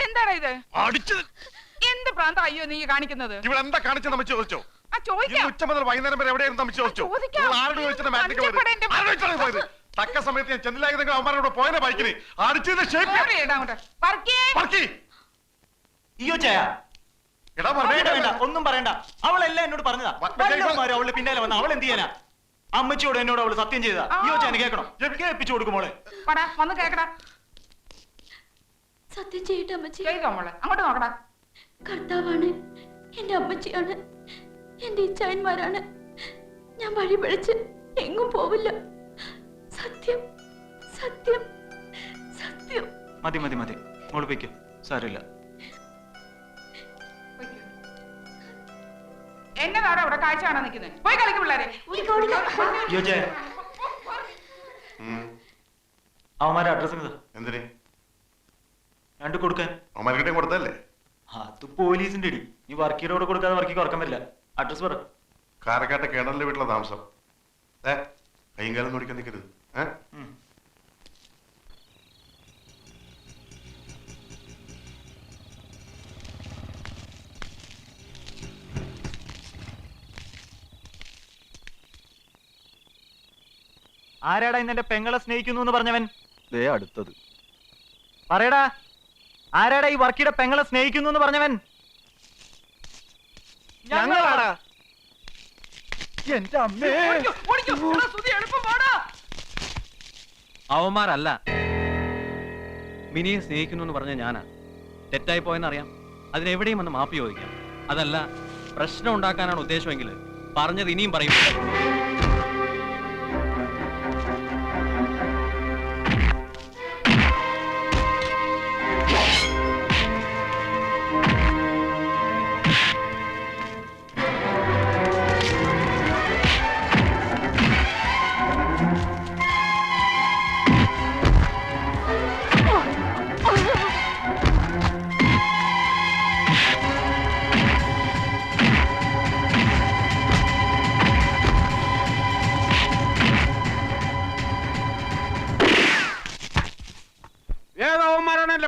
എന്താണ് ഇത്? എന്ത് പ്രാന്ത അയ്യോ നീ കാണിക്കുന്നത്? ഇവിടെ എന്താ കാണിച്ചെന്ന് അമ്മച്ചി ചോദിച്ചോ? ഉച്ച മുതൽ വൈകുന്നേരം വരെ എവിടെയായിരുന്നു അമ്മച്ചി ചോദിച്ചോ? ആരോട് ചോദിച്ചിട്ട് മാറ്റിക്ക് പോയത്? തക്ക സമയത്ത് ഞാൻ ചെന്നിലായിരുന്നെങ്കിൽ അവന്മാരോട് പോയനെ ബൈക്കിന് അടിച്ചത് ഒന്നും പറയണ്ട. അവളെല്ലാം എന്നോട് പറഞ്ഞതാ. അവള് പിന്നാലെ വന്ന അവൾ എന്ത് ചെയ്യാനാ? അമ്മച്ചിയോട് എന്നോട് അവള് സത്യം ചെയ്താ. അയ്യോ ചേന കേൾക്കണം, കേൾപ്പിച്ചു കൊടുക്കുമോളെ. വന്ന് കേക്കടാ. സത്യം ചെയ്യട്ടെ അമ്മച്ചി. അങ്ങോട്ട് നോക്കടാ. കർത്താവാണ്, എന്റെ അമ്മച്ചിയാണ്, എന്റെ ഇച്ഛായന്മാരാണ്. ഞാൻ വഴി പിഴച്ച് എങ്ങും പോവില്ല. സത്യം സത്യം സത്യം. മതി മതി മതി, മോള് വയ്ക്കോ, സാരില്ല. എന്നതാടാ ഇവിടെ കാഴ്ച കാണാൻ നിൽക്കുന്നത്? പോയി കളിക്കും പിള്ളേരെ. അവന്മാരെ അഡ്രസ് എന്തിന് രണ്ട് കൊടുക്കാൻ? അവന്മാർക്കിട്ടേ കൊടുത്തല്ലേ? അത് പോലീസിന്റെ ഇടി. നീ വർക്കിയോട് കൊടുക്കാതെ വർക്കിക്ക് ഉറക്കം വരില്ല. അഡ്രസ് പറ. കാരക്കാട്ടെ കേണലിന്റെ വീട്ടിലെ താമസം. കൈയും കാലം നോടിക്കാൻ നിൽക്കരുത്. ആരാടാ ഇന്നെ പെങ്ങളെ സ്നേഹിക്കുന്നു എന്ന് പറഞ്ഞവൻ? അടുത്തത് പറയടാ, ആരാടാ ഈ വർക്കിയുടെ പെങ്ങളെ സ്നേഹിക്കുന്നു എന്ന് പറഞ്ഞവൻ? ഞങ്ങളാടാ. എന്റെ അമ്മേ, അവന്മാരല്ല, മിനിയെ സ്നേഹിക്കുന്നു എന്ന് പറഞ്ഞ ഞാനാ. തെറ്റായി പോയെന്നറിയാം. അതിനെവിടെയും വന്ന് മാപ്പി ചോദിക്കാം. അതല്ല പ്രശ്നം ഉണ്ടാക്കാനാണ് ഉദ്ദേശമെങ്കിൽ പറഞ്ഞത് ഇനിയും പറയും.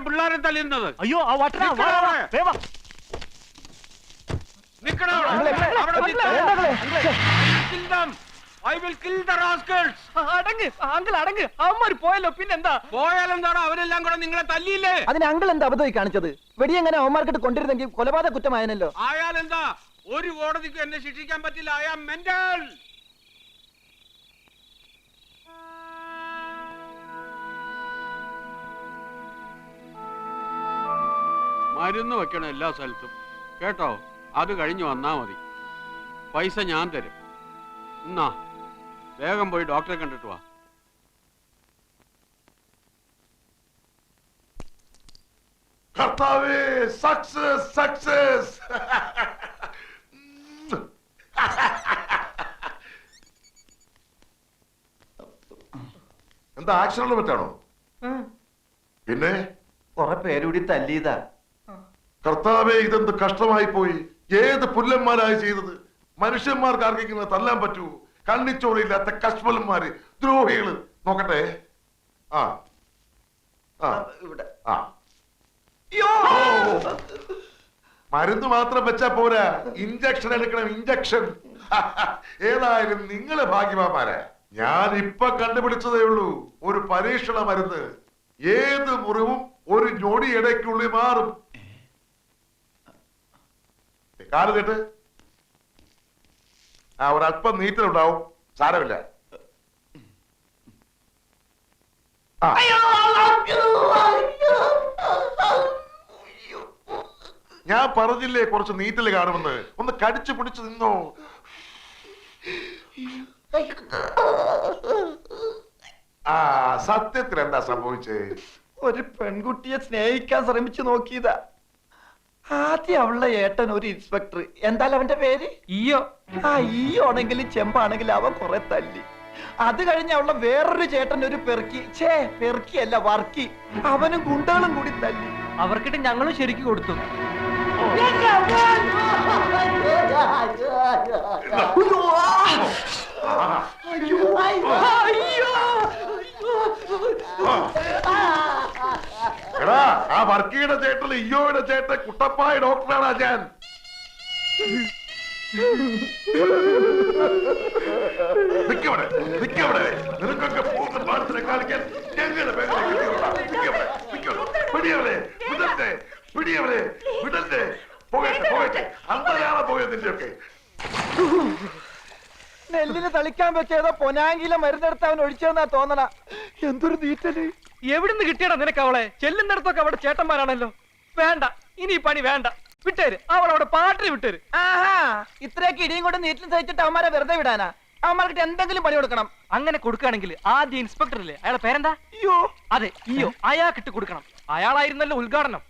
പിള്ളേരെ തല്ലുന്നത്. അയ്യോ, അവന്മാര് പോയല്ലോ, പിന്നെന്താ? പോയാലെന്താണോ? അവരെല്ലാം കൂടെ നിങ്ങളെ തല്ലിയില്ലേ? അതിന് അങ്കിൾ എന്താ അബദ്ധമായി കാണിച്ചത്? വെടിയെങ്ങനെ അവന്മാർക്കിട്ട് കൊണ്ടിരുന്നെങ്കിൽ കൊലപാതക കുറ്റമായനല്ലോ. ആയാലെന്താ? ഒരു കോടതിക്ക് എന്നെ ശിക്ഷിക്കാൻ പറ്റില്ല. I am mental. മരുന്ന് വെക്കണം എല്ലാ സ്ഥലത്തും, കേട്ടോ? അത് കഴിഞ്ഞ് വന്നാ മതി. പൈസ ഞാൻ തരും. എന്നാ വേഗം പോയി ഡോക്ടറെ കണ്ടിട്ട് വാ. കർത്താവേ, സക്സസ് സക്സസ്. എന്താ ആക്ഷനുള്ള പറ്റാണോ? പിന്നെ കുറെ പേരുകൂടി തല്ലിയതാ. കർത്താവേ, ഇതെന്ത് കഷ്ടമായി പോയി. ഏത് പുല്ലന്മാരായി ചെയ്തത്? മനുഷ്യന്മാർക്ക് ആർക്കെങ്കിലും തല്ലാൻ പറ്റൂ? കണ്ണിച്ചോറില്ലാത്ത കശ്മലന്മാര്, ദ്രോഹികള്. നോക്കട്ടെ. മരുന്ന് മാത്രം വെച്ചാ പോരാ, ഇഞ്ചക്ഷൻ എടുക്കണം, ഇഞ്ചക്ഷൻ. ഏതായാലും നിങ്ങള് ഭാഗ്യവാന്മാരാ. ഞാൻ ഇപ്പൊ കണ്ടുപിടിച്ചതേ ഉള്ളൂ ഒരു പരീക്ഷണ മരുന്ന്. ഏത് മുറിവും ഒരു ഞൊടി ഇടയ്ക്കുള്ളിൽ മാറും. കാല് കേട്ട് ഒരല്പം നീറ്റലുണ്ടാവും, സാരമില്ല. ഞാൻ പറഞ്ഞില്ലേ കുറച്ച് നീറ്റല് കാണുമെന്ന്. ഒന്ന് കടിച്ചു പിടിച്ചു നിന്നോ. സത്യത്തിൽ എന്താ സംഭവിച്ചേ? ഒരു പെൺകുട്ടിയെ സ്നേഹിക്കാൻ ശ്രമിച്ചു നോക്കിയതാ. ആദ്യം അവളുടെ ഏട്ടൻ ഒരു ഇൻസ്പെക്ടർ, എന്തായാലും അവന്റെ പേര് ഈയോ. ഈയോ ആണെങ്കിലും ചെമ്പാണെങ്കിലും അവൻ കുറെ തല്ലി. അത് കഴിഞ്ഞ് അവളുടെ വേറൊരു ചേട്ടൻ ഒരു പെറുക്കിയല്ല വർക്കി, അവനും ഗുണ്ടകളും കൂടി തല്ലി. അവർക്കിട്ട് ഞങ്ങളും ശരിക്കും കൊടുത്തു. അയ്യോ എടാ ആ വർക്കിയുടെ ചേട്ടൻ ഇയോയുടെ ചേട്ടൻ കുട്ടപ്പായ ഡോക്ടറാണ് ഞാൻ. നിക്കവിടെ നിക്കവിടെ, നിനക്കൊക്കെ പൂർണ്ണ പാടത്തിനെ കാണിക്കാൻ ഞങ്ങളുടെ പിടിയവളെ വിടട്ടെ, പിടിയവളെ വിടട്ടെ, പോകട്ടെ പോകട്ടെ, അന്തരാണ് പോയത് നിന്റെയൊക്കെ. നെല്ലിന് തളിക്കാൻ വെച്ചേതോ പൊനാങ്കിലെ മരുന്നെടുത്ത് അവൻ ഒഴിച്ചെന്നാ തോന്നണ. എന്തൊരു നീറ്റല്. എവിടുന്ന് കിട്ടിയടാ നിനക്ക് അവളെ? ചെല്ലുന്നിടത്തൊക്കെ അവിടെ ചേട്ടന്മാരാണല്ലോ. വേണ്ട, ഇനി ഈ പണി വേണ്ട, വിട്ടേര്. അവളവിടെ പാട്ടിന് വിട്ടേര്. ആഹാ, ഇത്രയൊക്കെ ഇടിയും കൊണ്ട് നീറ്റിൽ സഹിച്ചിട്ട് അവന്മാരെ വെറുതെ വിടാനാ? അവന്മാർക്ക് എന്തെങ്കിലും പണി കൊടുക്കണം. അങ്ങനെ കൊടുക്കുകയാണെങ്കിൽ ആദ്യം ഇൻസ്പെക്ടർ ഇല്ലേ, അയാളെ പേരെന്താ? അയ്യോ, അതെ, ഇയോ. അയാൾക്കിട്ട് കൊടുക്കണം. അയാളായിരുന്നല്ലോ ഉദ്ഘാടനം.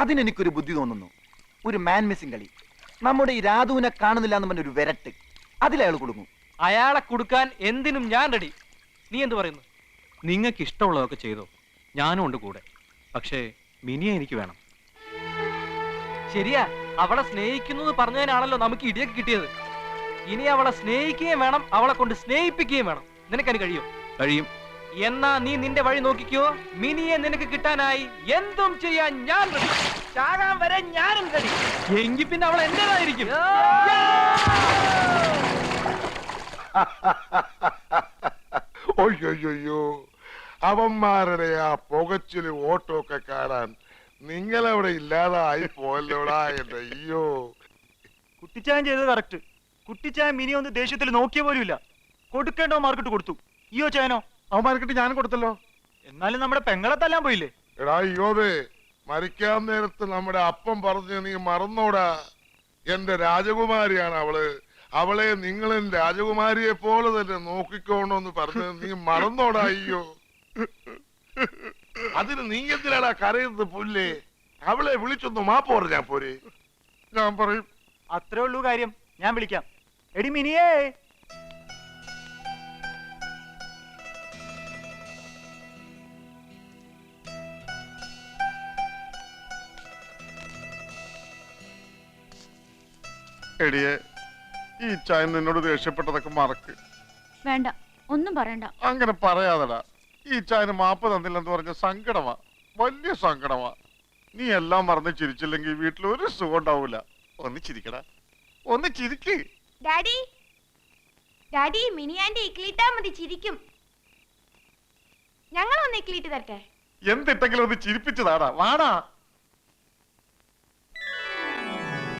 അതിനെനിക്കൊരു ബുദ്ധി തോന്നുന്നു. ഒരു മാൻ മിസ്സിംഗ് കളി. നമ്മുടെ ഈ രാധുവിനെ കാണുന്നില്ല എന്ന് പറഞ്ഞൊരു വിരട്ട്, അതിലയാൾ കൊടുക്കും. അയാളെ കൊടുക്കാൻ എന്തിനും ഞാൻ റെഡി. നീ എന്ത് പറയുന്നു? നിങ്ങൾക്ക് ഇഷ്ടമുള്ളതൊക്കെ ചെയ്തോ, ഞാനും ഉണ്ട് കൂടെ. പക്ഷേ മിനിയെ എനിക്ക് വേണം. ശരിയാ, അവളെ സ്നേഹിക്കുന്നു പറഞ്ഞതിനാണല്ലോ നമുക്ക് ഇടിയൊക്കെ കിട്ടിയത്. ഇനി അവളെ സ്നേഹിക്കുകയും വേണം, അവളെ കൊണ്ട് സ്നേഹിപ്പിക്കുകയും വേണം. നിനക്കതിന് കഴിയോ? കഴിയും. എന്നാ നീ നിന്റെ വഴി നോക്കിക്കോ. മിനിയെ നിനക്ക് കിട്ടാനായി എന്തും ചെയ്യാൻ ഞാൻ റെഡി. ചാകാൻ വരെ ഞാനും റെഡി. എങ്കിൽ പിന്നെ അവൾ എന്റേതായിരിക്കും. ഒയ്യോ, അവന്മാരുടെ ആ പുകച്ചില് ഓട്ടമൊക്കെ കാണാൻ നിങ്ങളവിടെ ഇല്ലാതായി പോയല്ലോടാ എന്റെ. അയ്യോ, കുട്ടിച്ചാൻ ചെയ്തത് കറക്റ്റ്. കുട്ടിച്ചാൻ മിനി ഒന്ന് ദേഷ്യത്തിൽ നോക്കിയ പോലും ഇല്ല. കൊടുക്കേണ്ടോ മാർക്കിട്ട് കൊടുത്തു. ഇയോ ചാനോ അവന്മാർക്കിട്ട് ഞാൻ കൊടുത്തല്ലോ. എന്നാലും നമ്മുടെ പെങ്ങളെ തല്ലാൻ പോയില്ലേ? എടാ അയ്യോതെ, മരിക്കാൻ നേരത്ത് നമ്മുടെ അപ്പം പറഞ്ഞ് നീ മറന്നോടാ. എന്റെ രാജകുമാരിയാണ് അവള്. അവളെ നിങ്ങളും രാജകുമാരിയെ പോലെ തന്നെ നോക്കിക്കോണോന്ന് പറഞ്ഞ് നീ മറന്നോടാ. അയ്യോ, അതിന് നീ എന്തിനാടാ കരയുന്നത് പുല്ലേ? അവളെ വിളിച്ചൊന്ന് മാപ്പ് പറഞ്ഞാ പോരെ? ഞാൻ പറയും. അത്രേ ഉള്ളൂ കാര്യം. ഞാൻ വിളിക്കാം. എടി മിനിയേ. എടിയെ, ഈ ചായ നിന്നോട് ദേഷ്യപ്പെട്ടതൊക്കെ മറക്ക്. വേണ്ട, ഒന്നും പറയണ്ട. അങ്ങനെ പറയാതടാ. ഈ ചായന് മാപ്പ് തന്നില്ലെന്ന് പറഞ്ഞ സങ്കടമാ, വലിയ സങ്കടമാ. നീ എല്ലാം മറന്ന് ചിരിച്ചില്ലെങ്കിൽ വീട്ടിൽ ഒരു സുഖം ഉണ്ടാവൂല. ഒന്ന് ചിരിക്കടാ, ഒന്ന് ചിരിക്ക്. ഡാഡി, ഡാഡി, മിനിയാന്റെ ഇക്ലിട്ടാ മതി, ചിരിക്കും. ഞങ്ങൾ ഒന്ന് ഇക്ലിട്ട് തരട്ടെ? എന്തിട്ടെങ്കിലും ഒന്ന് ചിരിപ്പിച്ചതാടാ. വാടാ.